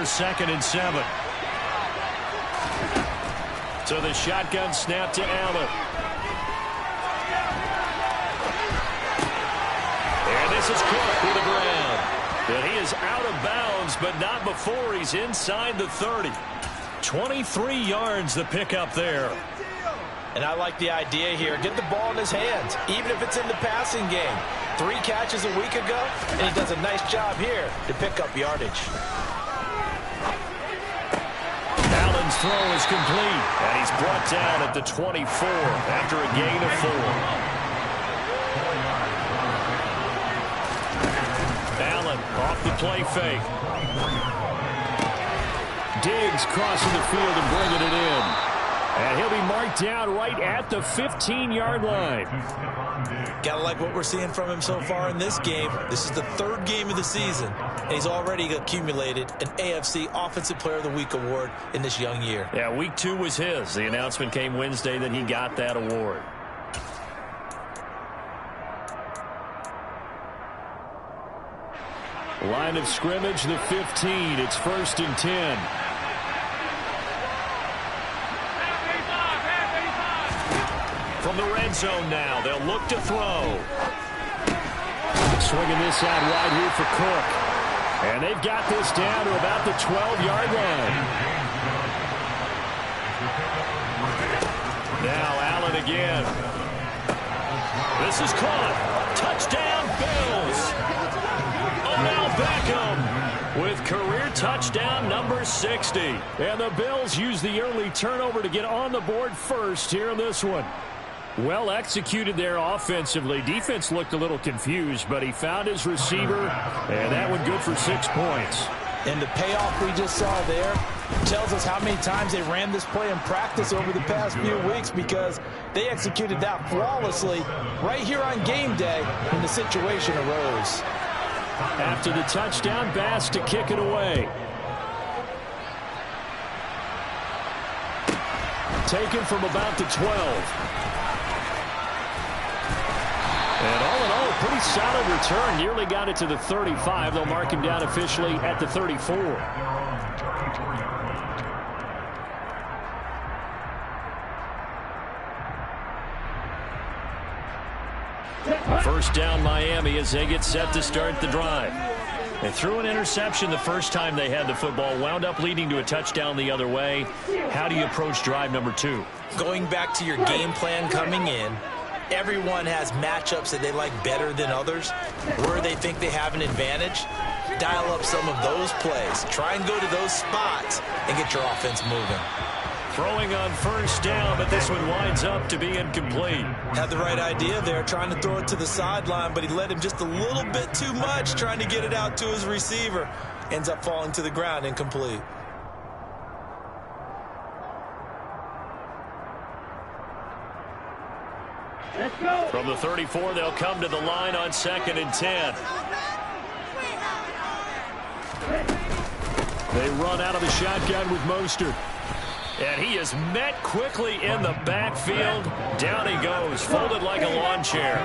Here's 2nd and 7. So the shotgun snap to Allen. And this is Cook to the ground. And he is out of bounds, but not before he's inside the 30. 23 yards the pickup there. And I like the idea here. Get the ball in his hands, even if it's in the passing game. 3 catches a week ago, and he does a nice job here to pick up yardage. Allen's throw is complete, and he's brought down at the 24 after a gain of 4. Allen off the play fake. Diggs crossing the field and bringing it in. And he'll be marked down right at the 15-yard line. Gotta like what we're seeing from him so far in this game. This is the 3rd game of the season, and he's already accumulated an AFC Offensive Player of the Week award in this young year. Yeah, week 2 was his. The announcement came Wednesday that he got that award. Line of scrimmage, the 15. It's 1st and 10. From the red zone now, they'll look to throw. Swinging this out wide here for Cook. And they've got this down to about the 12-yard line. Now Allen again. This is caught. Touchdown, Bills. Odell Beckham with career touchdown number 60. And the Bills use the early turnover to get on the board first here in this one. Well executed there offensively. Defense looked a little confused, but he found his receiver, and that one good for 6 points. And the payoff we just saw there tells us how many times they ran this play in practice over the past few weeks, because they executed that flawlessly right here on game day when the situation arose. After the touchdown, Bass to kick it away. Taken from about the 12. And all in all, pretty solid return. Nearly got it to the 35. They'll mark him down officially at the 34. First down Miami as they get set to start the drive. They threw an interception the first time they had the football, wound up leading to a touchdown the other way. How do you approach drive number 2? Going back to your game plan coming in, everyone has matchups that they like better than others. Where they think they have an advantage, dial up some of those plays. Try and go to those spots and get your offense moving. Throwing on first down, but this one winds up to be incomplete. Had the right idea there, trying to throw it to the sideline, but he led him just a little bit too much, trying to get it out to his receiver. Ends up falling to the ground, incomplete. From the 34, they'll come to the line on 2nd and 10. They run out of the shotgun with Mostert. And he is met quickly in the backfield. Down he goes, folded like a lawn chair.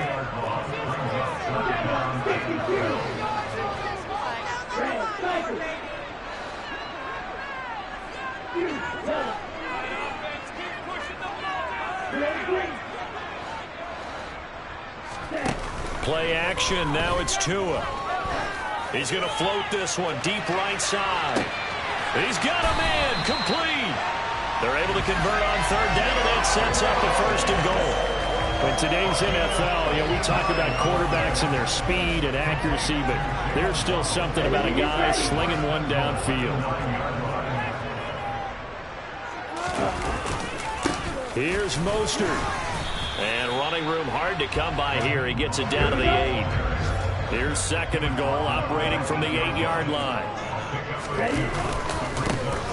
Play action, now it's Tua. He's going to float this one deep right side. He's got a man, complete. They're able to convert on 3rd down, and that sets up the 1st and goal. In today's NFL, we talk about quarterbacks and their speed and accuracy, but there's still something about a guy slinging one downfield. Here's Mostert. And running room hard to come by here. He gets it down to the 8. Here's 2nd and goal, operating from the 8-yard line.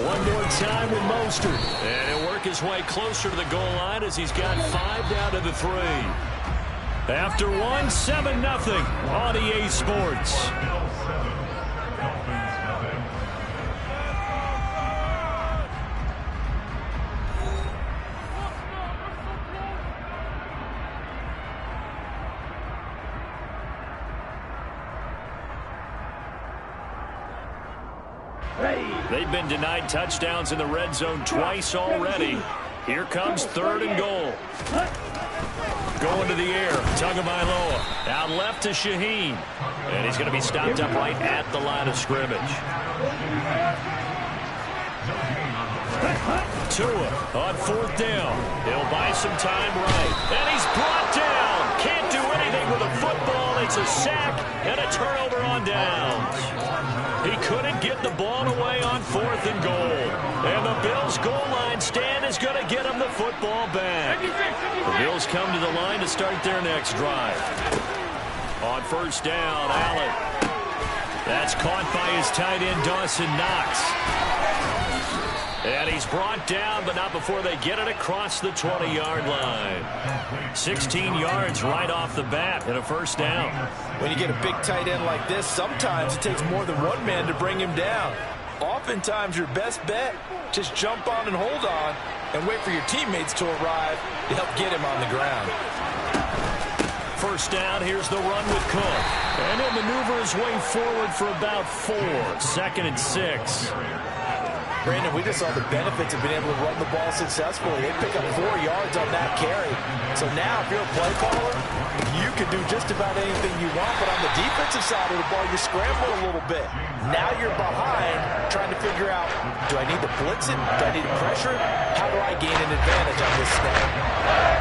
One more time with Mostert. And he'll work his way closer to the goal line as he's got 5 down to the 3. After one, 7-0 on EA Sports. Ready. They've been denied touchdowns in the red zone twice already. Here comes 3rd and goal. Going to the air, Tagovailoa. Out left to Shaheen. And he's going to be stopped up right at the line of scrimmage. Tua on 4th down. He'll buy some time right. And he's brought down. Can't do anything with a football. It's a sack and a turnover on downs. He couldn't get the ball away on 4th and goal. And the Bills' goal line stand is going to get him the football back. The Bills come to the line to start their next drive. On 1st down, Allen. That's caught by his tight end, Dawson Knox. And he's brought down, but not before they get it across the 20-yard line. 16 yards right off the bat and a 1st down. When you get a big tight end like this, sometimes it takes more than one man to bring him down. Oftentimes, your best bet, just jump on and hold on and wait for your teammates to arrive to help get him on the ground. 1st down, here's the run with Cook. And he'll maneuver his way forward for about 4. 2nd and 6. Brandon, we just saw the benefits of being able to run the ball successfully. They pick up 4 yards on that carry. So now, if you're a play caller, you can do just about anything you want. But on the defensive side of the ball, you scramble a little bit. Now you're behind, trying to figure out, do I need to blitz it? Do I need to pressure it? How do I gain an advantage on this snap?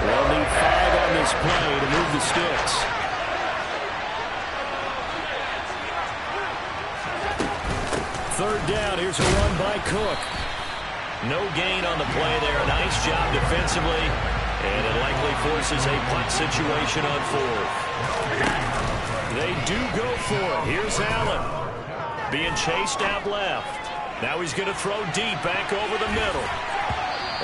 They'll need 5 on this play to move the sticks. 3rd down, here's a run by Cook. No gain on the play there. Nice job defensively. And it likely forces a punt situation on 4th. They do go for it. Here's Allen. Being chased out left. Now he's going to throw deep back over the middle.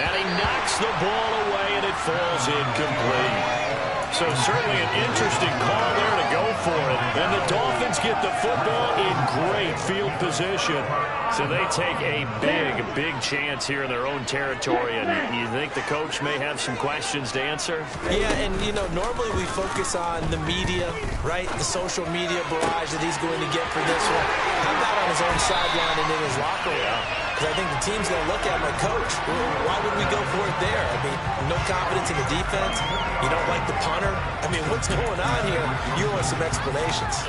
And he knocks the ball away, and it falls incomplete. So certainly an interesting call there to go for it. And the Dolphins get the football in great field position. So they take a big chance here in their own territory. And you think the coach may have some questions to answer? Yeah, and, you know, normally we focus on the media, right? The social media barrage that he's going to get for this one. How about on his own sideline and in his locker room? Because I think the team's going to look at him like, Coach, why would we go for it there? I mean, no confidence in the defense. You don't like the punter. I mean, what's going on here? You want some explanations.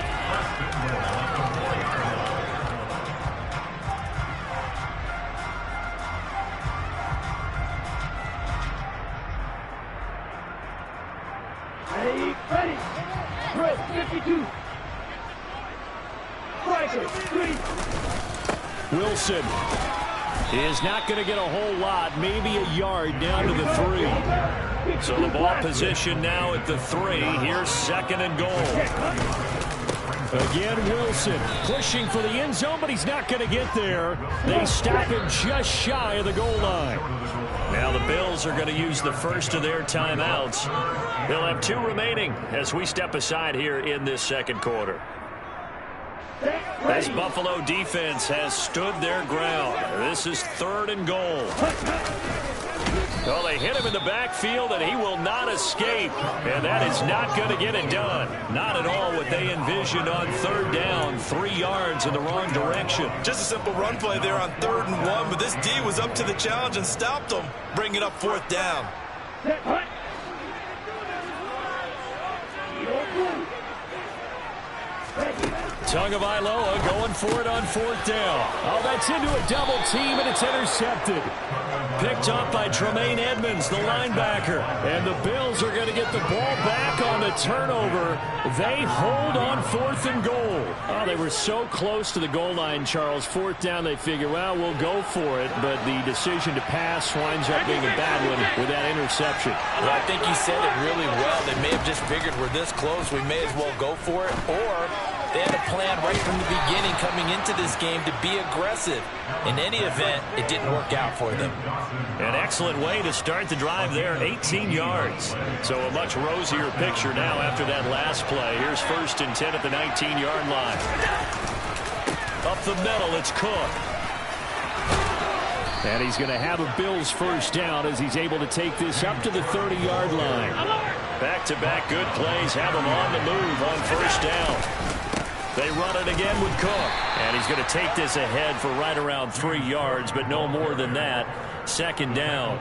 Ready. Throw, 52. Striker, 3. Wilson is not going to get a whole lot, maybe a yard down to the 3. So the ball position now at the 3. Here's 2nd and goal. Again, Wilson pushing for the end zone, but he's not going to get there. They stop him just shy of the goal line. Now the Bills are going to use the first of their timeouts. They'll have 2 remaining as we step aside here in this 2nd quarter. This Buffalo defense has stood their ground. This is 3rd and goal. Well, they hit him in the backfield, and he will not escape. And that is not going to get it done. Not at all what they envisioned on 3rd down. 3 yards in the wrong direction. Just a simple run play there on 3rd and 1, but this D was up to the challenge and stopped them, bringing up 4th down. Tagovailoa going for it on 4th down. Oh, that's into a double team, and it's intercepted. Picked up by Tremaine Edmonds, the linebacker. And the Bills are going to get the ball back on the turnover. They hold on 4th and goal. Oh, they were so close to the goal line, Charles. 4th down, they figure, well, we'll go for it. But the decision to pass winds up being a bad one with that interception. Well, I think you said it really well. They may have just figured we're this close, we may as well go for it. Or they had a plan right from the beginning coming into this game to be aggressive. In any event, it didn't work out for them. An excellent way to start the drive there, 18 yards. So a much rosier picture now after that last play. Here's 1st and 10 at the 19-yard line. Up the middle, it's Cook. And he's going to have a Bills 1st down as he's able to take this up to the 30-yard line. Back-to-back good plays have him on the move on 1st down. They run it again with Cook. And he's going to take this ahead for right around 3 yards, but no more than that. Second down.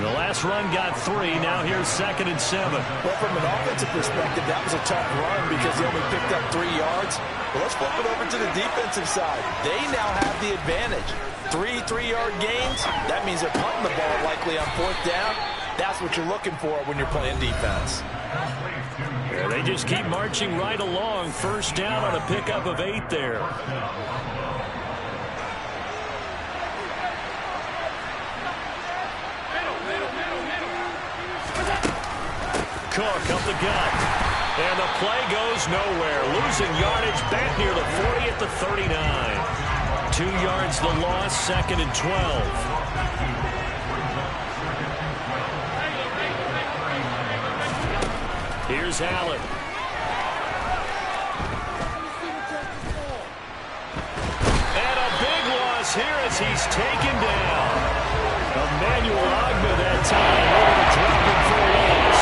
The last run got 3. Now here's 2nd and 7. Well, from an offensive perspective, that was a tough run because he only picked up 3 yards. But let's flip it over to the defensive side. They now have the advantage. 3 3-yard gains. That means they're punting the ball likely on 4th down. That's what you're looking for when you're playing defense. Yeah, they just keep marching right along. First down on a pickup of 8 there. Cook up the gut. And the play goes nowhere. Losing yardage back near the 40 at the 39. 2 yards the loss, 2nd and 12. Here's Allen. And a big loss here as he's taken down. Emmanuel Ogbah that time able to drop him for a loss.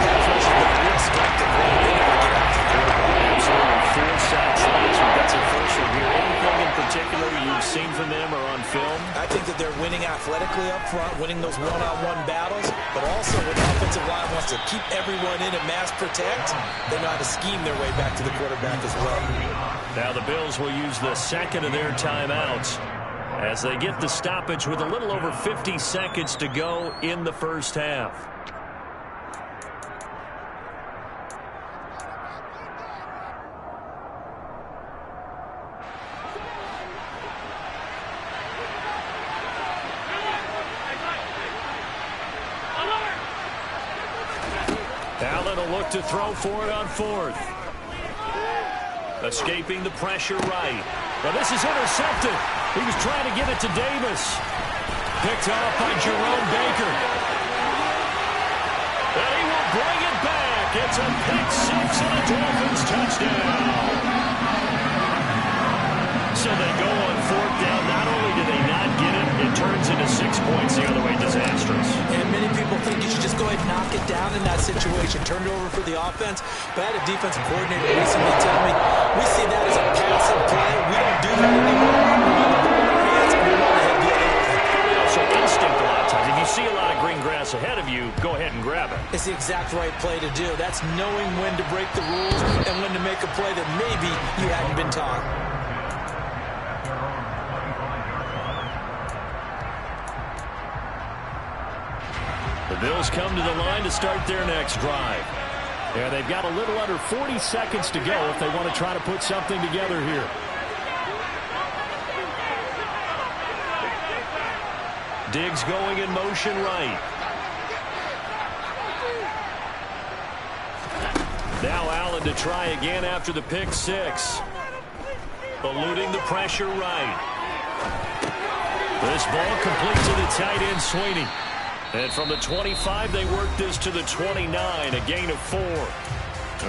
That's what's been a real strength of what they never get out to the quarterback. Absolutely. 4 sacks last week. That's a first one here. Anything in particular you've seen from them or on film? I think that they're winning athletically up front, winning those one-on-one battles, but also when the offensive line wants to keep everyone in and mass protect, they know how to scheme their way back to the quarterback as well. Now the Bills will use the second of their timeouts as they get the stoppage with a little over 50 seconds to go in the first half. Allen will look to throw for it on 4th. Escaping the pressure right. But this is intercepted. He was trying to get it to Davis. Picked off by Jerome Baker. And he will bring it back. It's a pick 6 and a Dolphins touchdown. So they go on 4th down. Not only do they not get it, it turns into 6 points the other way. Disastrous. And many people think you should just go ahead and knock it down in that situation. Turn it over for the offense. But I had a defensive coordinator recently tell me, we see that as a passive play. We don't do that anymore. We want the ball in our hands, and we want to head the other way. Also instinct a lot of times. If you see a lot of green grass ahead of you, go ahead and grab it. It's the exact right play to do. That's knowing when to break the rules and when to make a play that maybe you hadn't been taught. The Bills come to the line to start their next drive. Yeah, they've got a little under 40 seconds to go if they want to try to put something together here. Diggs going in motion right. Now Allen to try again after the pick 6. Eluding the pressure right. This ball complete to the tight end Sweeney. And from the 25, they work this to the 29, a gain of 4.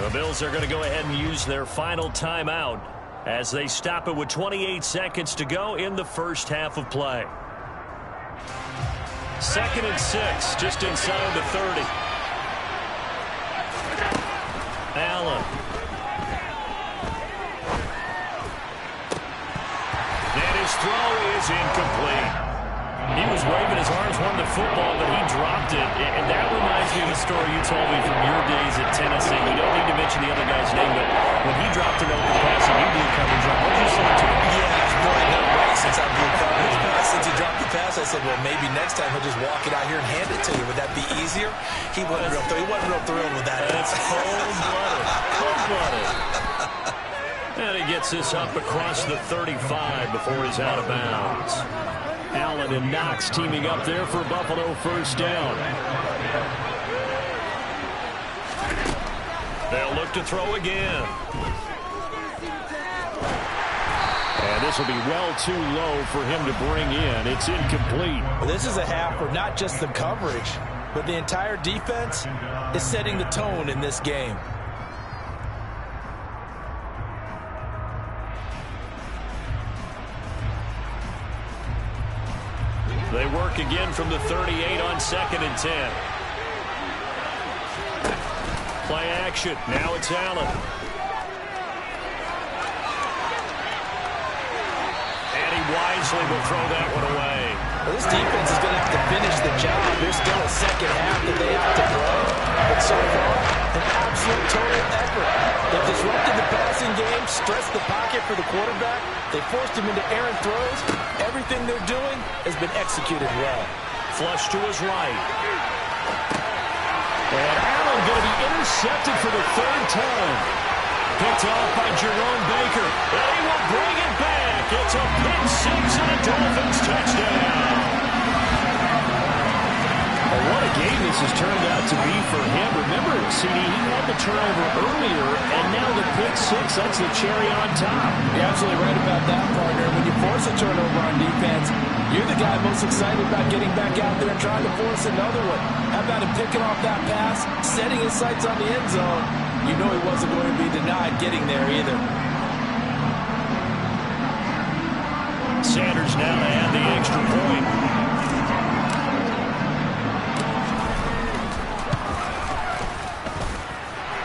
The Bills are going to go ahead and use their final timeout as they stop it with 28 seconds to go in the first half of play. 2nd and 6, just inside the 30. Allen. And his throw is incomplete. He was waving his arms, wanting the football, but he dropped it. And that reminds me of a story you told me from your days at Tennessee. You don't need to mention the other guy's name, but when he dropped an open pass and you blew coverage on, what did you say to him? Yeah, boy, not right since I blew coverage. But since he dropped the pass, I said, well, maybe next time he'll just walk it out here and hand it to you. Would that be easier? He wasn't real thrilled with that. That's cold-blooded. Cold-blooded. And he gets this up across the 35 before he's out of bounds. Allen and Knox teaming up there for Buffalo first down. They'll look to throw again. And this will be well too low for him to bring in. It's incomplete. Well, this is a half where not just the coverage, but the entire defense is setting the tone in this game. They work again from the 38 on 2nd and 10. Play action. Now it's Allen. Mosley will throw that one away. Well, this defense is going to have to finish the job. There's still a second half that they have to play. But so far, an absolute total effort. They've disrupted the passing game, stressed the pocket for the quarterback. They forced him into errant throws. Everything they're doing has been executed well. Flush to his right. And Allen going to be intercepted for the third time. Picked off by Jerome Baker. And he will bring it back. It's a pick six and a Dolphins touchdown. Well, what a game this has turned out to be for him. Remember, CD, he had the turnover earlier, and now the pick six, that's the cherry on top. You're absolutely right about that, partner. When you force a turnover on defense, you're the guy most excited about getting back out there and trying to force another one. How about him picking off that pass, setting his sights on the end zone? You know he wasn't going to be denied getting there either. Sanders now to add the extra point.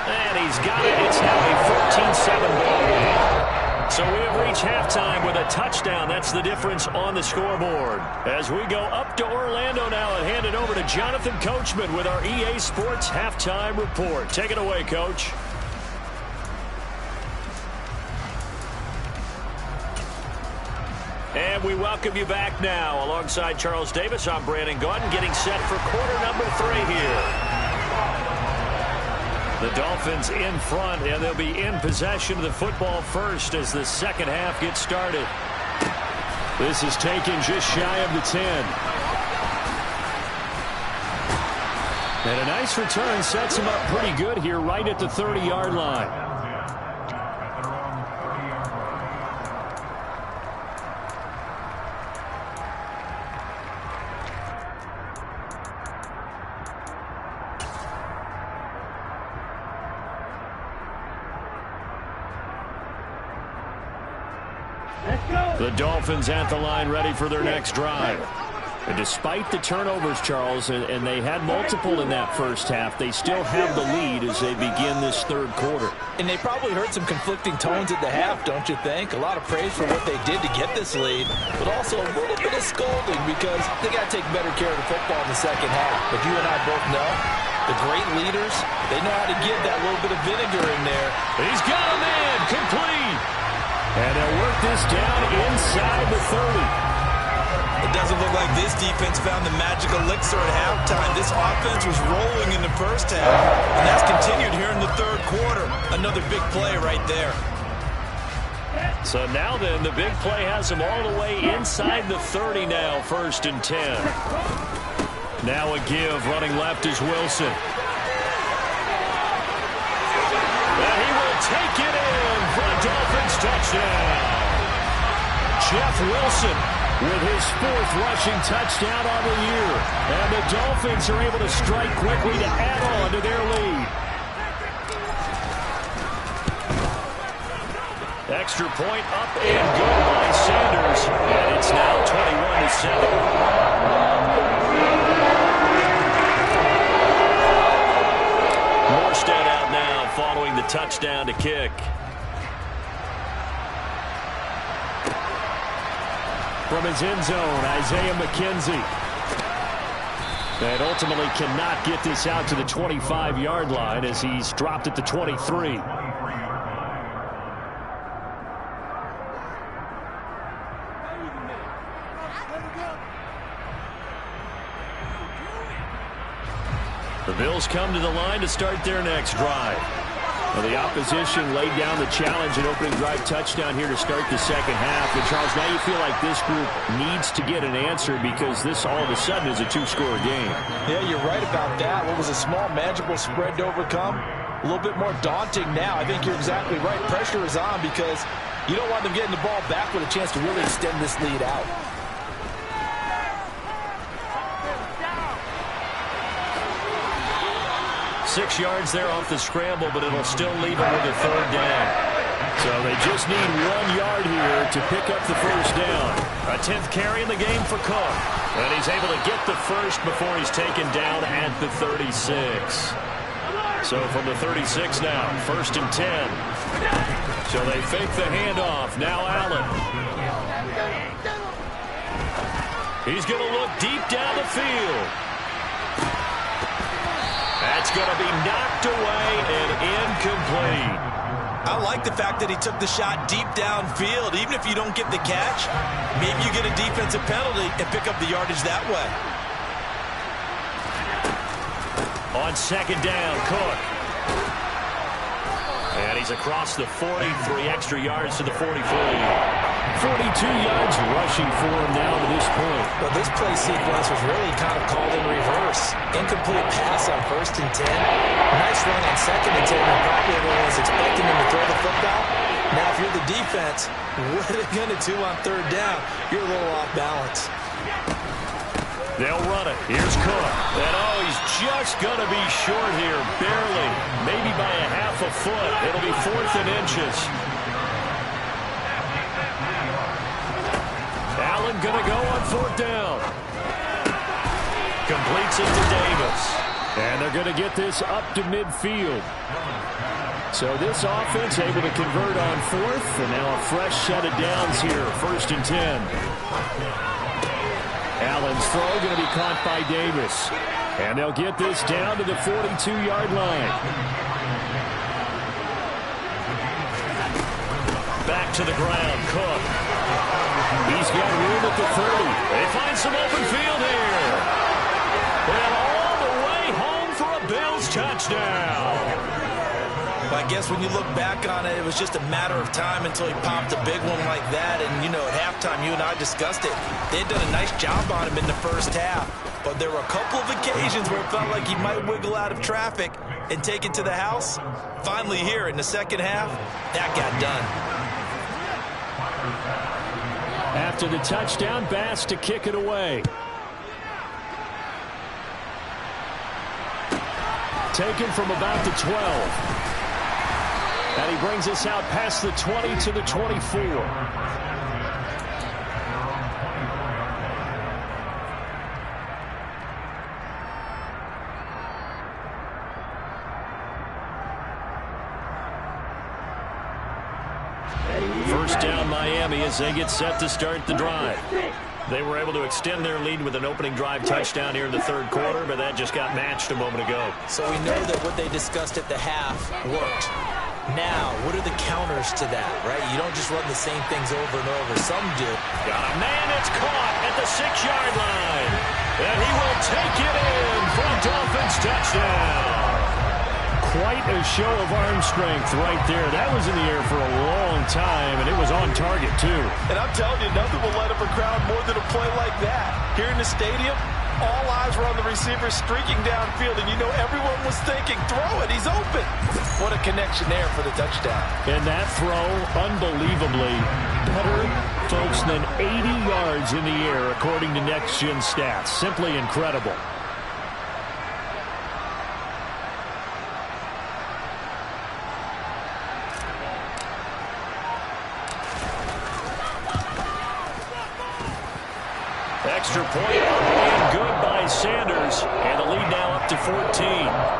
And he's got it. It's now a 14-7 ball game. So we have reached halftime with a touchdown. That's the difference on the scoreboard. As we go up to Orlando now and hand it over to Jonathan Coachman with our EA Sports halftime report. Take it away, Coach. And we welcome you back now. Alongside Charles Davis, I'm Brandon Gaudin, getting set for quarter number 3 here. The Dolphins in front, and they'll be in possession of the football first as the second half gets started. This is taken just shy of the 10. And a nice return sets him up pretty good here right at the 30-yard line. The Dolphins at the line ready for their next drive. And despite the turnovers, Charles, and they had multiple in that first half, they still have the lead as they begin this third quarter. And they probably heard some conflicting tones at the half, don't you think? A lot of praise for what they did to get this lead, but also a little bit of scolding because they got to take better care of the football in the second half. But you and I both know the great leaders, they know how to give that little bit of vinegar in there. He's got a man complete. And they'll work this down inside the 30. It doesn't look like this defense found the magic elixir at halftime. This offense was rolling in the first half, and that's continued here in the third quarter. Another big play right there. So now then, the big play has them all the way inside the 30 now, 1st and 10. Now a give, running left is Wilson. And he will take it in for a Dolphins touchdown. Jeff Wilson with his 4th rushing touchdown on the year. And the Dolphins are able to strike quickly to add on to their lead. Extra point up and good by Sanders. And it's now 21-7. Morstead out now following the touchdown to kick. From his end zone, Isaiah McKenzie. And ultimately cannot get this out to the 25-yard line as he's dropped at the 23. The Bills come to the line to start their next drive. Well, the opposition laid down the challenge and opening drive touchdown here to start the second half. And, Charles, now you feel like this group needs to get an answer because this all of a sudden is a 2-score game. Yeah, you're right about that. What was a small, manageable spread to overcome? A little bit more daunting now. I think you're exactly right. Pressure is on because you don't want them getting the ball back with a chance to really extend this lead out. Six yards there off the scramble, but it'll still leave them with a 3rd down. So they just need 1 yard here to pick up the first down. A 10th carry in the game for Cook. And he's able to get the first before he's taken down at the 36. So from the 36 now, 1st and 10. So they fake the handoff. Now Allen. He's going to look deep down the field. That's going to be knocked away and incomplete. I like the fact that he took the shot deep downfield. Even if you don't get the catch, maybe you get a defensive penalty and pick up the yardage that way. On second down, Cook. And he's across the 40, 3 extra yards to the 44. 42 yards rushing for him now to this point. But this play sequence was really kind of called in reverse. Incomplete pass on 1st and 10. Nice run on 2nd and 10. And probably everyone was expecting him to throw the football. Now, if you're the defense, what are they going to do on 3rd down? You're a little off balance. They'll run it. Here's Cook. And he's just going to be short here. Barely. Maybe by a half a foot. It'll be 4th and inches. Allen going to go on 4th down. Completes it to Davis. And they're going to get this up to midfield. So this offense able to convert on 4th. And now a fresh set of downs here. 1st and 10. Allen's throw going to be caught by Davis. And they'll get this down to the 42-yard line. Back to the ground, Cook. He's got room at the 30. They find some open field here. And all the way home for a Bills touchdown. I guess when you look back on it, it was just a matter of time until he popped a big one like that. And, you know, at halftime, you and I discussed it. They had done a nice job on him in the first half. But there were a couple of occasions where it felt like he might wiggle out of traffic and take it to the house. Finally here in the second half, that got done. After the touchdown, Bass to kick it away. Taken from about the 12. And he brings us out past the 20 to the 24. First down, Miami, as they get set to start the drive. They were able to extend their lead with an opening drive touchdown here in the 3rd quarter, but that just got matched a moment ago. So we know that what they discussed at the half worked. Now, what are the counters to that, right? You don't just run the same things over and over. Some do. Got a man that's caught at the 6-yard line. And he will take it in for a Dolphins touchdown. Quite a show of arm strength right there. That was in the air for a long time, and it was on target, too. And I'm telling you, nothing will let up a crowd more than a play like that. Here in the stadium, all eyes were on the receiver streaking downfield, and you know everyone was thinking, throw it, he's open. What a connection there for the touchdown. And that throw, unbelievably better, folks, than 80 yards in the air, according to Next Gen Stats. Simply incredible. Extra point being good by Sanders, and the lead now up to 14.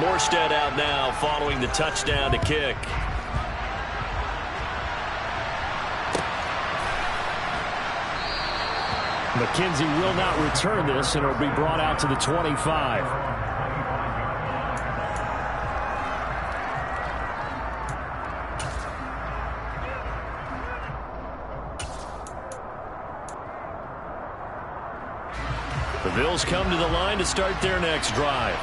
Morstead out now following the touchdown to kick. McKenzie will not return this, and it'll be brought out to the 25. The Bills come to the line to start their next drive.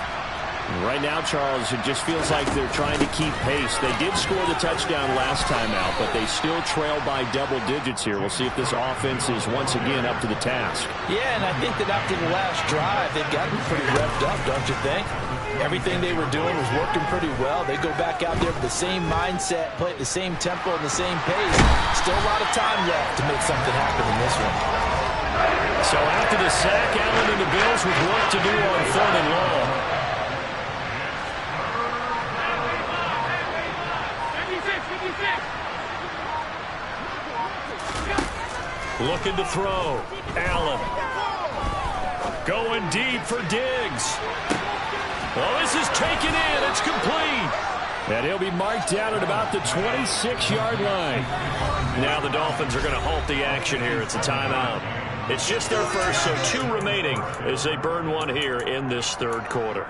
Right now, Charles, it just feels like they're trying to keep pace. They did score the touchdown last time out, but they still trail by double digits here. We'll see if this offense is once again up to the task. Yeah, and I think that after the last drive, they've gotten pretty revved up, don't you think? Everything they were doing was working pretty well. They go back out there with the same mindset, play at the same tempo and the same pace. Still a lot of time left to make something happen in this one. So after the sack, Allen and the Bills with work to do on 3rd and long. Looking to throw. Allen. Going deep for Diggs. Oh, this is taken in. It's complete. And he'll be marked down at about the 26-yard line. Now the Dolphins are going to halt the action here. It's a timeout. It's just their first, so 2 remaining as they burn one here in this third quarter.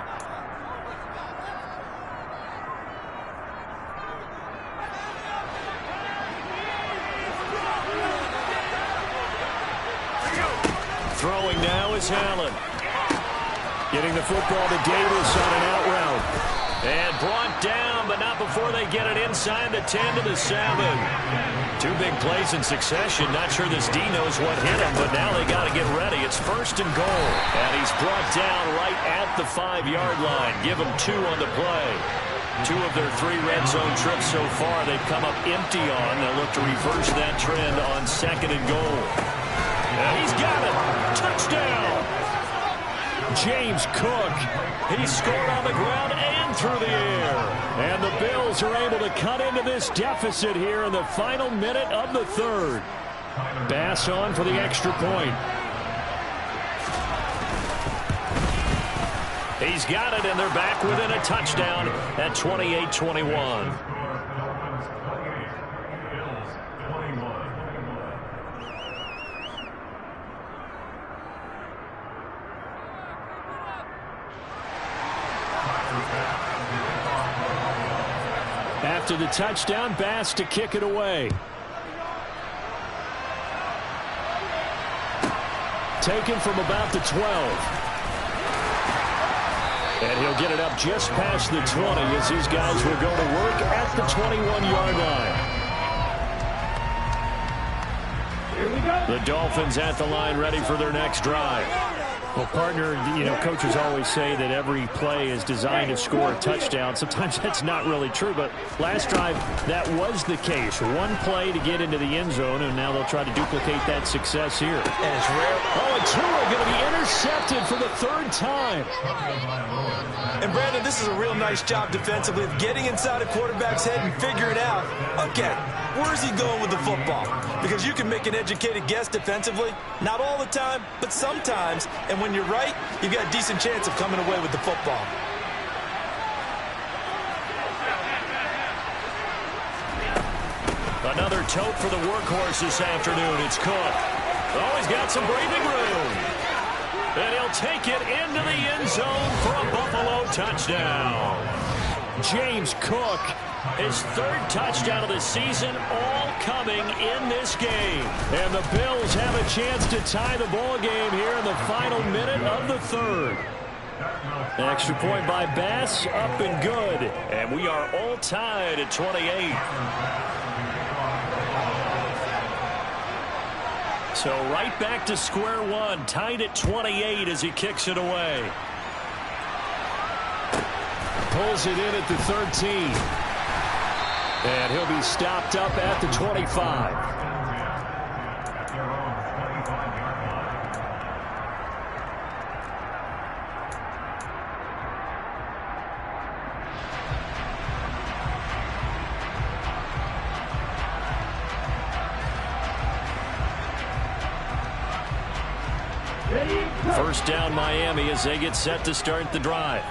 Throwing now is Allen. Getting the football to Davis on an out route. And brought down, but not before they get it inside the 10 to the 7. 2 big plays in succession. Not sure this D knows what hit him, but now they got to get ready. It's 1st and goal. And he's brought down right at the 5-yard line. Give him 2 on the play. 2 of their 3 red zone trips so far they've come up empty on. They'll look to reverse that trend on 2nd and goal. And he's got it. Touchdown. James Cook. He scored on the ground and through the air. And the Bills are able to cut into this deficit here in the final minute of the third. Bass on for the extra point. He's got it, and they're back within a touchdown at 28-21. After the touchdown, Bass to kick it away. Taken from about the 12. And he'll get it up just past the 20 as these guys will go to work at the 21-yard line. The Dolphins at the line ready for their next drive. Well, partner, coaches always say that every play is designed to score a touchdown. Sometimes that's not really true, but last drive, that was the case. 1 play to get into the end zone, and now they'll try to duplicate that success here. And it's rare. Oh, and Tua going to be intercepted for the 3rd time. And, Brandon, this is a real nice job defensively of getting inside a quarterback's head and figuring out, okay, where's he going with the football? Because you can make an educated guess defensively, not all the time, but sometimes. And when you're right, you've got a decent chance of coming away with the football. Another tote for the workhorse this afternoon. It's Cook. Oh, he's got some breathing room. And he'll take it into the end zone for a Buffalo touchdown. James Cook. His 3rd touchdown of the season, all coming in this game. And the Bills have a chance to tie the ball game here in the final minute of the 3rd. Extra point by Bass, up and good. And we are all tied at 28. So right back to square one, tied at 28 as he kicks it away. Pulls it in at the 13. And he'll be stopped up at the 25. First down Miami as they get set to start the drive.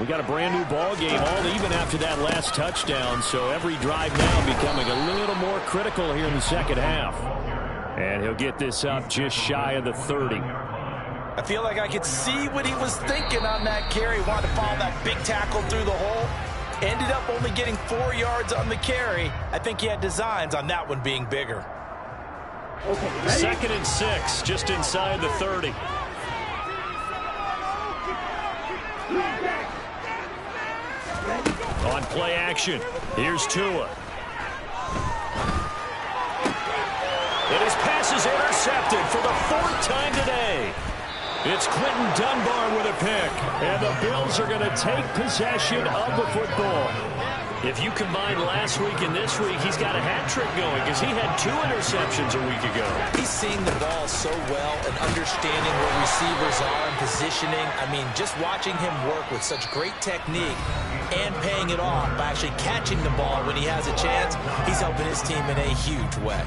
We got a brand new ball game, all even after that last touchdown, so every drive now becoming a little more critical here in the second half. And he'll get this up just shy of the 30. I feel like I could see what he was thinking on that carry. Wanted to follow that big tackle through the hole. Ended up only getting 4 yards on the carry. I think he had designs on that one being bigger. 2nd and 6, just inside the 30. On play action, here's Tua. And his pass is intercepted for the 4th time today. It's Quinton Dunbar with a pick. And the Bills are going to take possession of the football. If you combine last week and this week, he's got a hat trick going because he had 2 interceptions a week ago. He's seeing the ball so well and understanding where receivers are and positioning. I mean, just watching him work with such great technique and paying it off by actually catching the ball when he has a chance, he's helping his team in a huge way.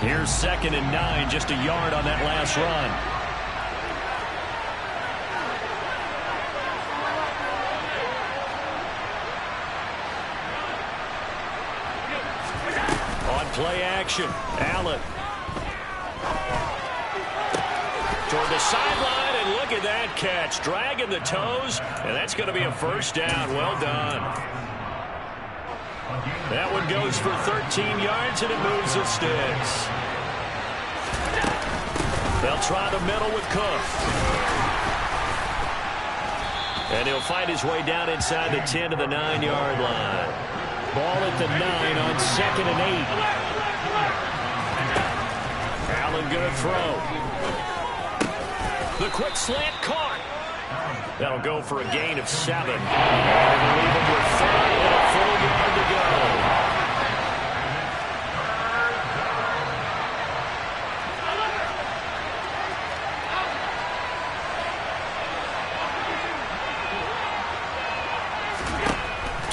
Here's 2nd and 9, just a yard on that last run. On play action, Allen. Toward the sideline, and look at that catch. Dragging the toes, and that's going to be a first down. Well done. That one goes for 13 yards, and it moves the sticks. They'll try the middle with Cook. And he'll fight his way down inside the 10 to the 9-yard line. Ball at the 9 on 2nd and 8. Allen going to throw. The quick slant caught. That'll go for a gain of 7. And it'll leave him with 5 and a full yard to go.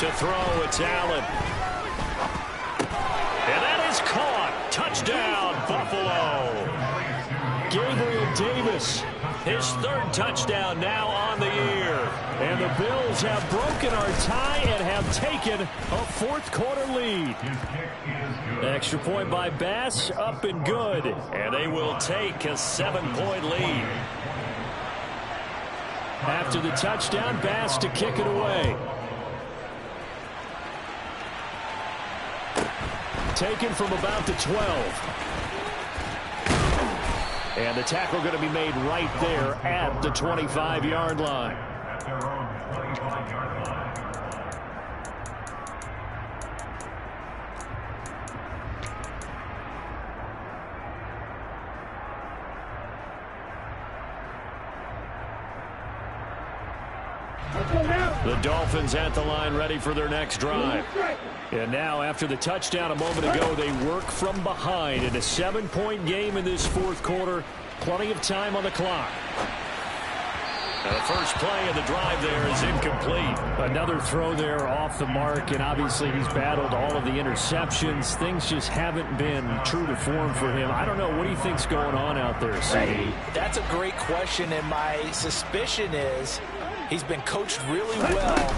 To throw, it's Allen. And that is caught. Touchdown, Buffalo. Gabriel Davis. His 3rd touchdown now on the year. And the Bills have broken our tie and have taken a 4th quarter lead. Extra point by Bass, up and good. And they will take a 7-point lead. After the touchdown, Bass to kick it away. Taken from about the 12. And the tackle going to be made right there at the 25-yard line. The Dolphins at the line, ready for their next drive. And now, after the touchdown a moment ago, they work from behind in a 7-point game in this 4th quarter. Plenty of time on the clock. Now the first play of the drive there is incomplete. Another throw there off the mark, and obviously he's battled all of the interceptions. Things just haven't been true to form for him. I don't know. What do you think's going on out there, CD? That's a great question, and my suspicion is he's been coached really well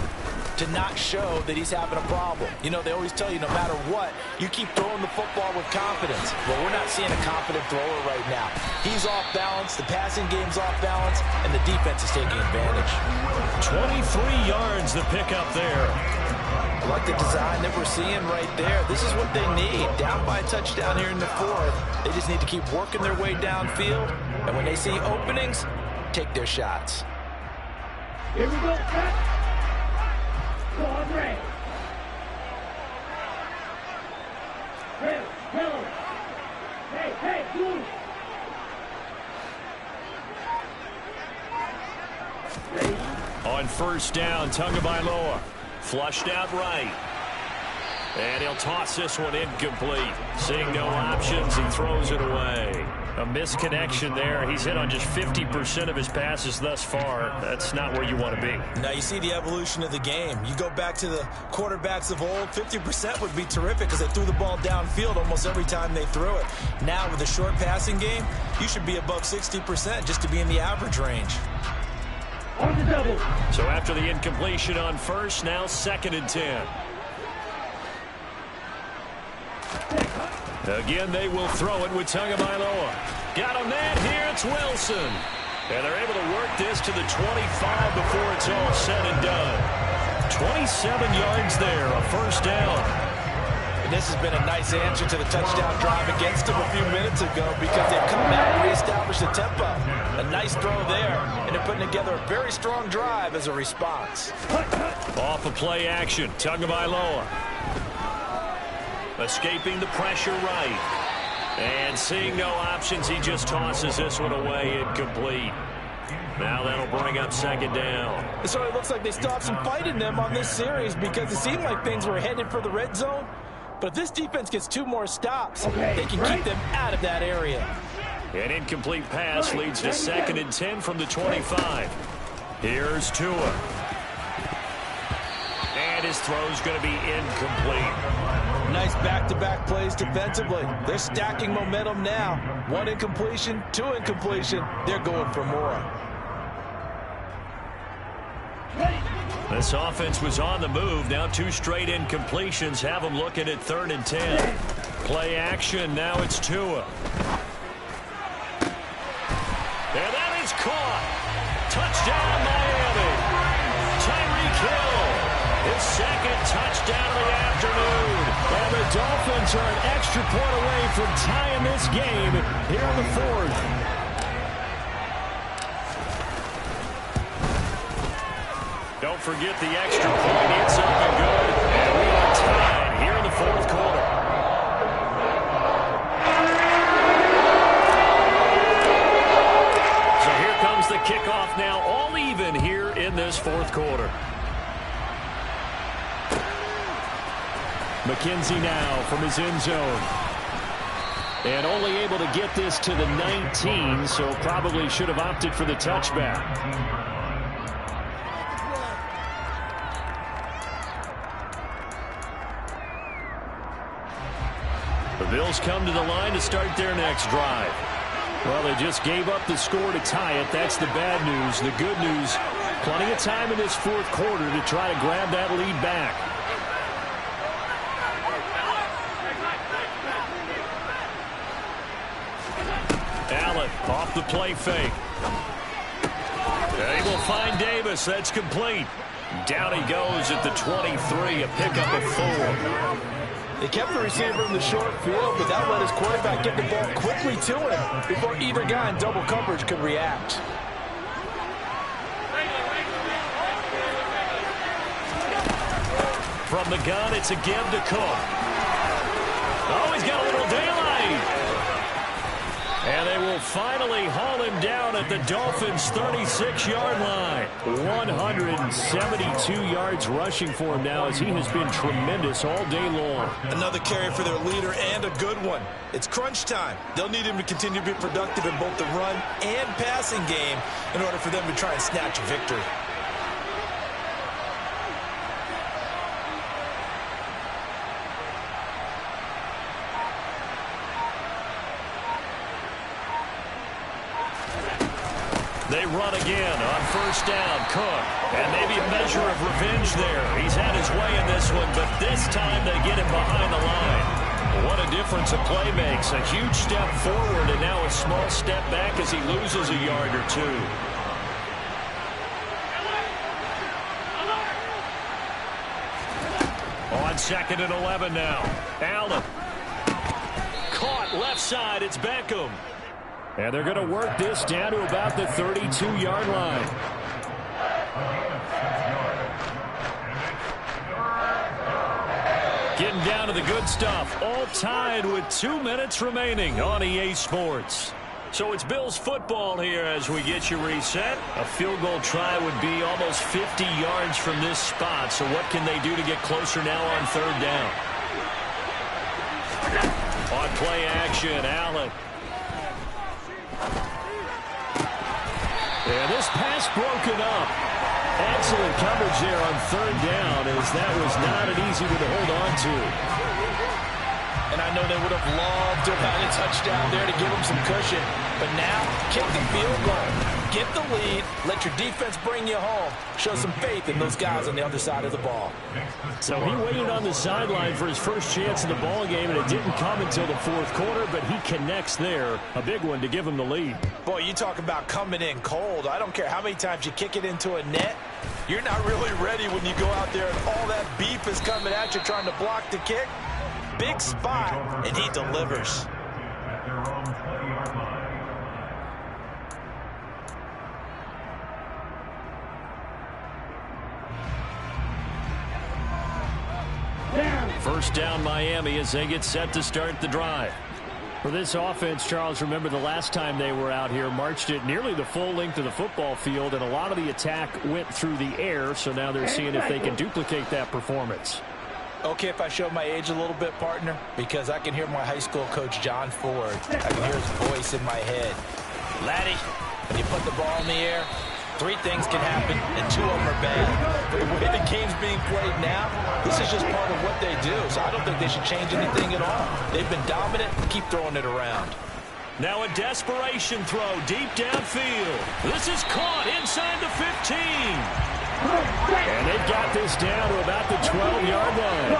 to not show that he's having a problem. You know, they always tell you no matter what, you keep throwing the football with confidence. Well, we're not seeing a confident thrower right now. He's off balance, the passing game's off balance, and the defense is taking advantage. 23 yards the pickup there. I like the design that we're seeing right there. This is what they need. Down by a touchdown here in the 4th. They just need to keep working their way downfield, and when they see openings, take their shots. Here we go, cut. Go on, Ray. Hello. Hey, move. On first down, Tagovailoa. Flushed out right. And he'll toss this one incomplete. Seeing no options, he throws it away. A misconnection there. He's hit on just 50% of his passes thus far. That's not where you want to be. Now you see the evolution of the game. You go back to the quarterbacks of old, 50% would be terrific because they threw the ball downfield almost every time they threw it. Now with a short passing game, you should be above 60% just to be in the average range. On the double. So after the incompletion on first, now 2nd and 10. Again, they will throw it with Tagovailoa. Got him that. Here it's Wilson. And they're able to work this to the 25 before it's all said and done. 27 yards there, a first down. And this has been a nice answer to the touchdown drive against them a few minutes ago because they've come out and reestablished the tempo. A nice throw there, and they're putting together a very strong drive as a response. Off of play action, Tagovailoa. Escaping the pressure right. And seeing no options, he just tosses this one away incomplete. Now that'll bring up 2nd down. It sort of looks like they still have some fight in them on this series because it seemed like things were headed for the red zone. But if this defense gets 2 more stops, they can keep them out of that area. An incomplete pass leads to 2nd and 10 from the 25. Here's Tua. And his throw's going to be incomplete. Nice back-to-back plays defensively. They're stacking momentum now. 1 incompletion, 2 incompletion. They're going for more. This offense was on the move. Now 2 straight incompletions have them looking at 3rd and 10. Play action. Now it's Tua. And that is caught. Touchdown, Miami. Tyreek Hill. His 2nd touchdown of the afternoon. And the Dolphins are an extra point away from tying this game here in the 4th. Don't forget the extra point. It's up and good. And we are tied here in the 4th quarter. So here comes the kickoff now, all even here in this 4th quarter. McKenzie now from his end zone. And only able to get this to the 19, so probably should have opted for the touchback. The Bills come to the line to start their next drive. Well, they just gave up the score to tie it. That's the bad news. The good news, plenty of time in this 4th quarter to try to grab that lead back. Allen off the play fake. They will find Davis. That's complete. Down he goes at the 23, a pickup of 4. They kept the receiver in the short field, but that let his quarterback get the ball quickly to him before either guy in double coverage could react. From the gun, it's again to Cook. Oh, he's got a little daylight. And they will finally haul him down at the Dolphins' 36-yard line. 172 yards rushing for him now, as he has been tremendous all day long. Another carry for their leader, and a good one. It's crunch time. They'll need him to continue to be productive in both the run and passing game in order for them to try and snatch a victory. They run again on 1st down. Cook. And maybe a measure of revenge there. He's had his way in this one, but this time they get him behind the line. What a difference a play makes. A huge step forward and now a small step back as he loses a yard or 2. On 2nd and 11 now. Allen. Caught left side. It's Beckham. And they're going to work this down to about the 32-yard line. Getting down to the good stuff. All tied with 2 minutes remaining on EA Sports. So it's Bills football here as we get you reset. A field goal try would be almost 50 yards from this spot. So what can they do to get closer now on 3rd down? On play action, Allen. And this pass broken up. Excellent coverage there on 3rd down, as that was not an easy one to hold on to. And I know they would have loved to have had a touchdown there to give them some cushion. But now, kick the field goal. Get the lead. Let your defense bring you home. Show some faith in those guys on the other side of the ball. So he waited on the sideline for his first chance in the ball game, and it didn't come until the 4th quarter, but he connects there. A big one to give him the lead. Boy, you talk about coming in cold. I don't care how many times you kick it into a net. You're not really ready when you go out there and all that beef is coming at you trying to block the kick. Big spot, and he delivers. First down Miami as they get set to start the drive. For this offense, Charles, remember the last time they were out here, marched it nearly the full length of the football field, and a lot of the attack went through the air, so now they're seeing if they can duplicate that performance. Okay, if I show my age a little bit, partner, because I can hear my high school coach, John Ford. I can hear his voice in my head. Laddie, when you put the ball in the air, Three things can happen, and two of them are bad. But the way the game's being played now, this is just part of what they do. So I don't think they should change anything at all. They've been dominant. Keep throwing it around. Now a desperation throw deep downfield. This is caught inside the 15. And they've got this down to about the 12-yard line.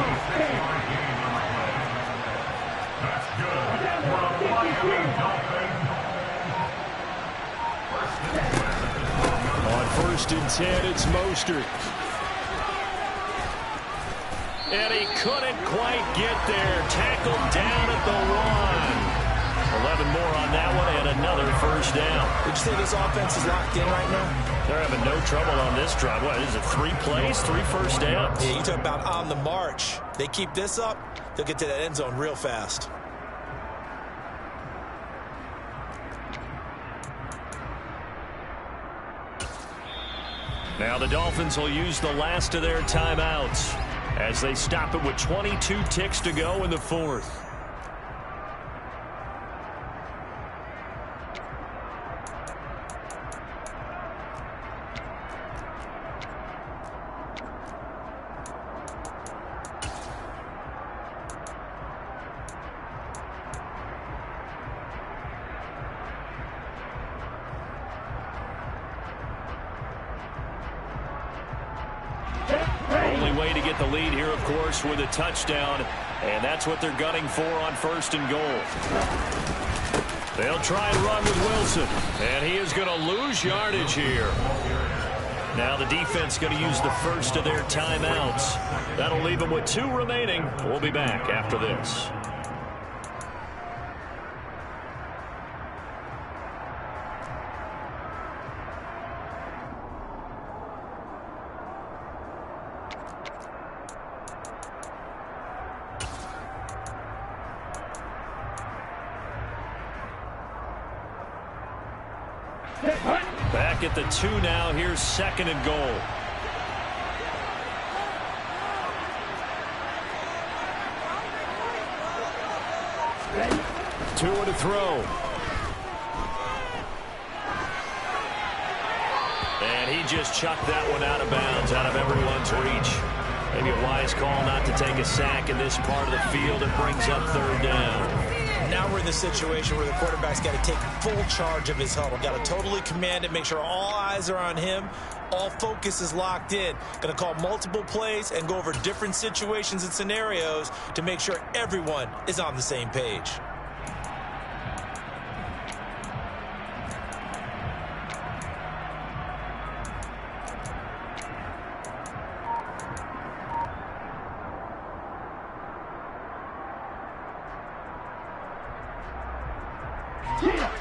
On 1st and 10, it's Mostert. And he couldn't quite get there. Tackled down at the 1. 11 more on that one and another first down. Would you say this offense is locked in right now? They're having no trouble on this drive. What is it, 3 plays, 3 first downs? Yeah, you talk about on the march. They keep this up, they'll get to that end zone real fast. Now the Dolphins will use the last of their timeouts as they stop it with 22 ticks to go in the 4th. Way to get the lead here, of course, with a touchdown, and that's what they're gunning for on 1st and goal. They'll try and run with Wilson, and he is going to lose yardage here. Now the defense going to use the first of their timeouts. That'll leave them with 2 remaining. We'll be back after this. Back at the 2 now. Here's 2nd and goal. Two to throw. And he just chucked that one out of bounds, out of everyone's reach. Maybe a wise call not to take a sack in this part of the field. It brings up 3rd down. Now we're in the situation where the quarterback's got to take full charge of his huddle. Got to totally command it, make sure all eyes are on him. All focus is locked in. Going to call multiple plays and go over different situations and scenarios to make sure everyone is on the same page.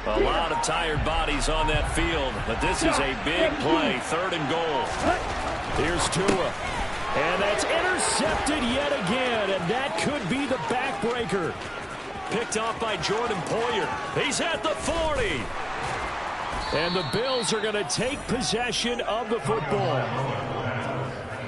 A lot of tired bodies on that field, but this is a big play. 3rd and goal. Here's Tua. And that's intercepted yet again, and that could be the backbreaker. Picked off by Jordan Poyer. He's at the 40. And the Bills are going to take possession of the football.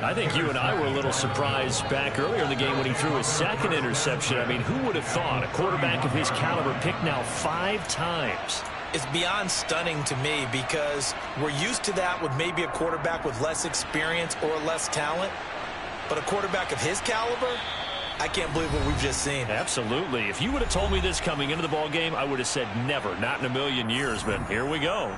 I think you and I were a little surprised back earlier in the game when he threw his 2nd interception. I mean, who would have thought a quarterback of his caliber picked now 5 times? It's beyond stunning to me because we're used to that with maybe a quarterback with less experience or less talent. But a quarterback of his caliber, I can't believe what we've just seen. Absolutely. If you would have told me this coming into the ball game, I would have said never, not in a million years. But here we go.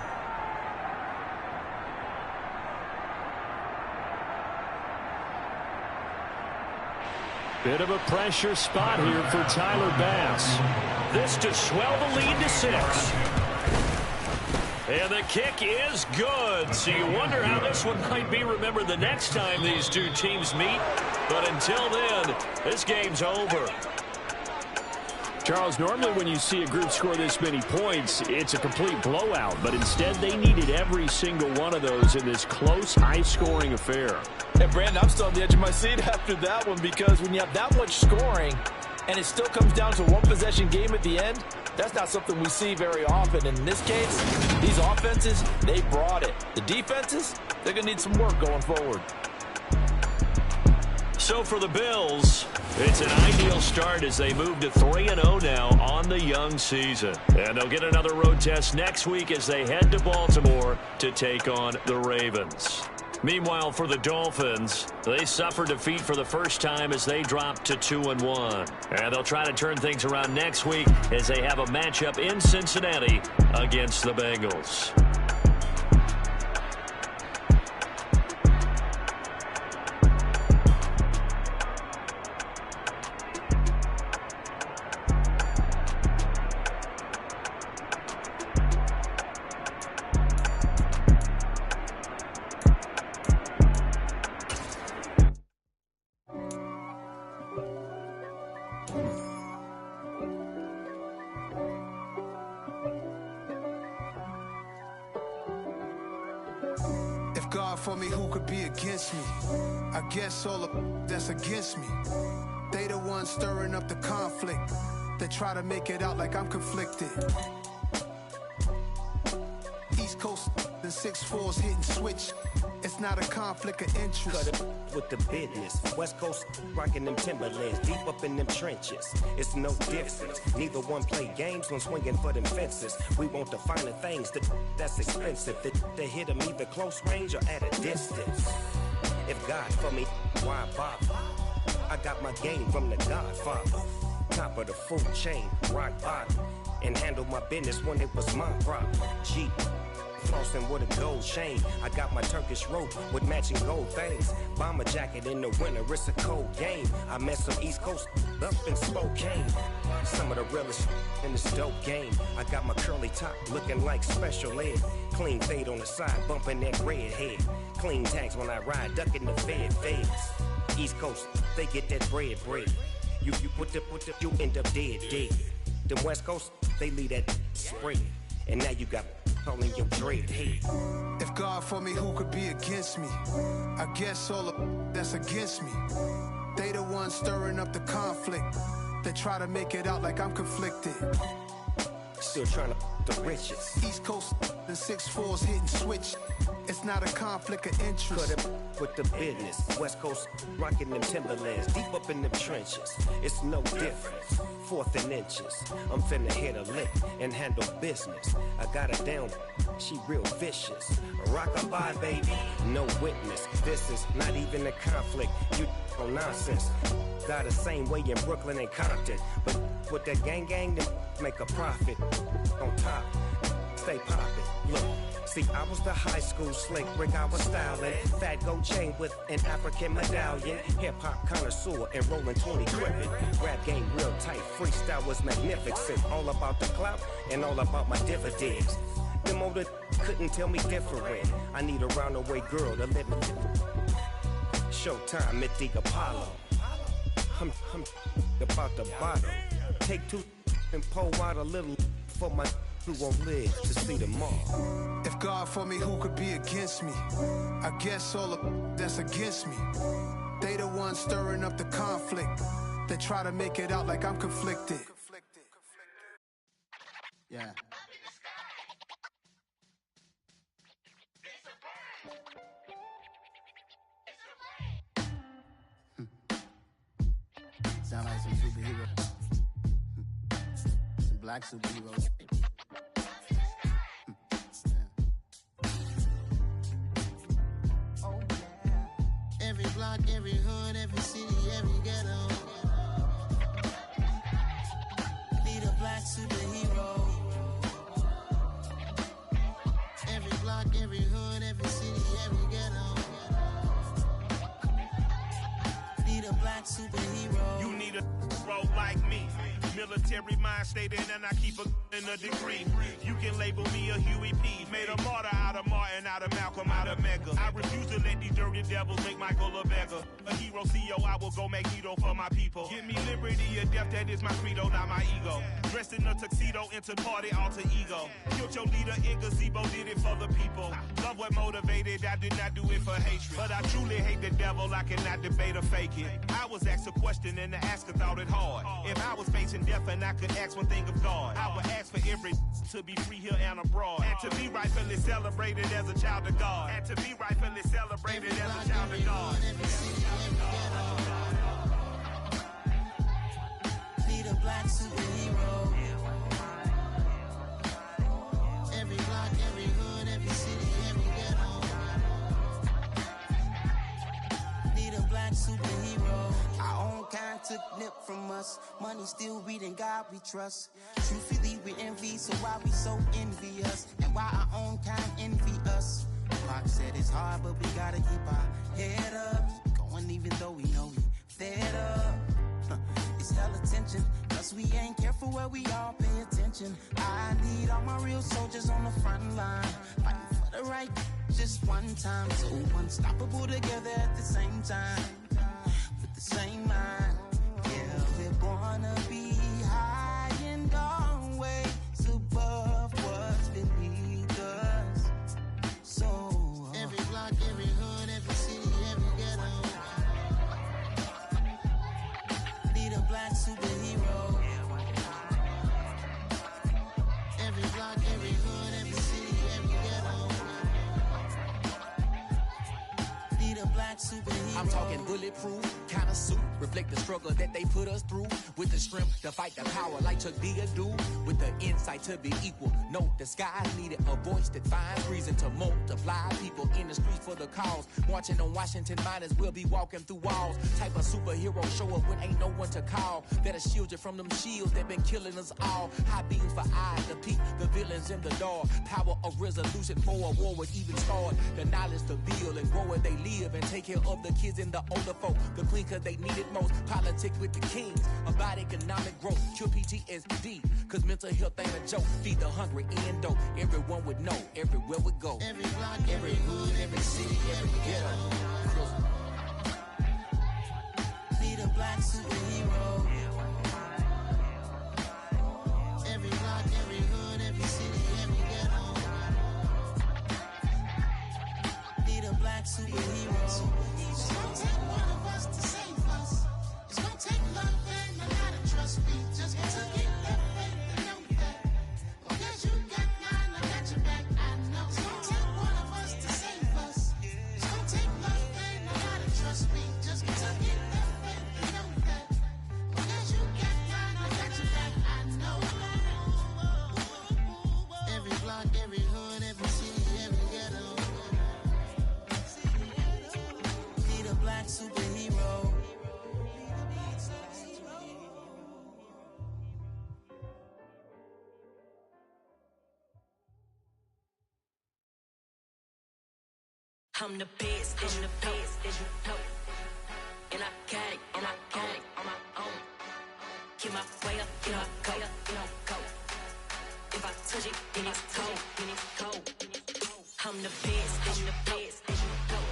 Bit of a pressure spot here for Tyler Bass. This to swell the lead to 6. And the kick is good. So you wonder how this one might be remembered the next time these two teams meet. But until then, this game's over. Charles, normally when you see a group score this many points, it's a complete blowout. But instead, they needed every single one of those in this close, high-scoring affair. And Brandon, I'm still on the edge of my seat after that one because when you have that much scoring and it still comes down to a one-possession game at the end, that's not something we see very often. And in this case, these offenses, they brought it. The defenses, they're going to need some work going forward. So for the Bills, it's an ideal start as they move to 3-0 now on on the young season. And they'll get another road test next week as they head to Baltimore to take on the Ravens. Meanwhile, for the Dolphins, they suffered defeat for the first time as they dropped to 2-1. And they'll try to turn things around next week as they have a matchup in Cincinnati against the Bengals. God for me, who could be against me? I guess all of that's against me. They the ones stirring up the conflict. They try to make it out like I'm conflicted. East Coast and 6'4's hitting switch. It's not a conflict of interest. Cut it with the business. West Coast rocking them Timberlands, deep up in them trenches. It's no difference. Neither one play games when swinging for them fences. We want the finer things that's expensive. They hit them either close range or at a distance. If God for me, why bother? I got my game from the Godfather. Top of the food chain, rock bottom. And handle my business when it was my problem. Jeep. Flossing with a gold chain. I got my Turkish rope with matching gold things. Bomber jacket in the winter, it's a cold game. I met some East Coast up in Spokane. Some of the realest in this dope game. I got my curly top looking like special ed. Clean fade on the side, bumping that red head. Clean tags when I ride, ducking the feds. East Coast, they get that bread. You put the, you end up dead. Them West Coast, they leave that spread. And now you got calling your dread head. If God for me, who could be against me? I guess all of that's against me. They the ones stirring up the conflict. They try to make it out like I'm conflicted. Still trying to the riches. East Coast and 6'4's hitting switch. It's not a conflict of interest. Cut it with the business. West Coast rocking them Timberlands, deep up in them trenches. It's no difference. 4th and inches. I'm finna hit a lick and handle business. I got her down, she real vicious. Rock-a-bye, baby, no witness. This is not even a conflict. You on nonsense. Got the same way in Brooklyn and Compton. But with that gang, then make a profit. On top, stay poppin'. Look. See, I was the high school slick Rick, I was styling. Fat gold chain with an African medallion. Hip-hop connoisseur and rolling 20 gripping. Rap game real tight, freestyle was magnificent. All about the clout and all about my dividends. Them older couldn't tell me different. I need a roundaway girl to live in. Showtime at the Apollo. I'm about the bottle. Take 2 and pour out a little for my who won't live to see tomorrow. If God for me, who could be against me? I guess all of that's against me. They the ones stirring up the conflict. They try to make it out like I'm conflicted. Yeah. Sound like some superheroes. Some black superheroes. Every block, every hood, every city, every ghetto. Need a black superhero. Every block, every hood, every city, every ghetto. Need a black superhero. You need a role like me. Military mind stated, and I keep in a degree. You can label me a Huey P. Made a martyr out of Martin, out of Malcolm, out of Mega. I refuse to let these dirty devils make Michael a beggar. A hero CEO, I will go Magneto for my people. Give me liberty or death, that is my credo, not my ego. Dressed in a tuxedo, into party, alter ego. Killed your leader in gazebo, did it for the people. Love what motivated, I did not do it for hatred. But I truly hate the devil, I cannot debate or fake it. I was asked a question and the asker thought it hard. If I was facing death and I could ask one thing of God, I would ask for every to be free here and abroad. And to be rightfully celebrated as a child of God. And to be rightfully celebrated as a child of God. Need a black superhero. still reading God we trust. Truthfully, we envy, so why we so envious? And why our own kind envy us? Pac said it's hard, but we gotta keep our head up. Going even though we know we fed up. It's hella tension, cause we ain't careful where we all pay attention. I need all my real soldiers on the front line, fighting for the right just one time. So unstoppable together at the same time, with the same mind. Yeah, we're born to be high and always above what's beneath us. So every block, every hood, every city, every ghetto need a black superhero. Every block, every hood, every city, every ghetto need a black superhero. I'm talking bulletproof kind of suit, reflect the struggle that they put us through, with the strength to fight the power like Chuck D do, with the insight to be equal. No, the skies needed a voice that finds reason to multiply people in the streets for the cause. Marching on Washington, might as well be walking through walls. Type of superhero show up when ain't no one to call, that'll shield you from them shields that been killing us all. High beams for eyes to peek the villains in the dark. Power of resolution for a war would even start. The knowledge to build and grow where they live and take care of the kids and the older folk. The queen cause they need it most. Politics with the kings about economic growth. Cure PTSD cause mental health ain't a joke. Feed the hungry and dope. Everyone would know everywhere we go. Every block, every hood, every city, every ghetto need a black superhero. Every block, every hood, every city, every ghetto need a black superhero. It's gonna take one of us to save us. It's gonna take love and a lot of trust. We just got to get that faith and know that. Because you got mine, I got your back, I know. It's gonna take one of us to save us. It's gonna take love and a lot of trust. We just got to get that faith and know that. Because you got mine, I got your back, I know. Every block, every hood, every city, every ghetto need a black superhero. I'm the best, and the best, and you know. And I got it, and I got it on my own. Get my way up, get my go, go. If I touch it, then it's cold, then it's cold. I'm the best, and the best, and you know.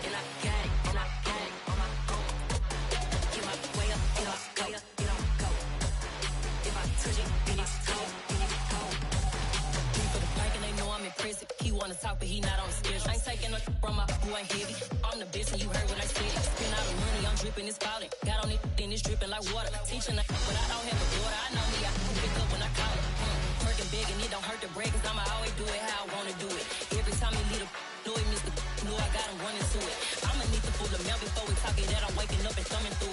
And I got it, and I got it on my own. Get my way up, get my go, go. If I touch it, then it's cold, then it's cold. Me for the bank and they know I'm impressive. He wanna talk, but he not on the schedule. I ain't taking no from my boy heavy. I'm the best and you heard what I said. Spend all the money, I'm dripping, it's falling. Got on it, then it's dripping like water. Teaching but I don't have a daughter. I know me, I can pick up when I call her. Working big and it don't hurt to break, cause I'ma always do it how I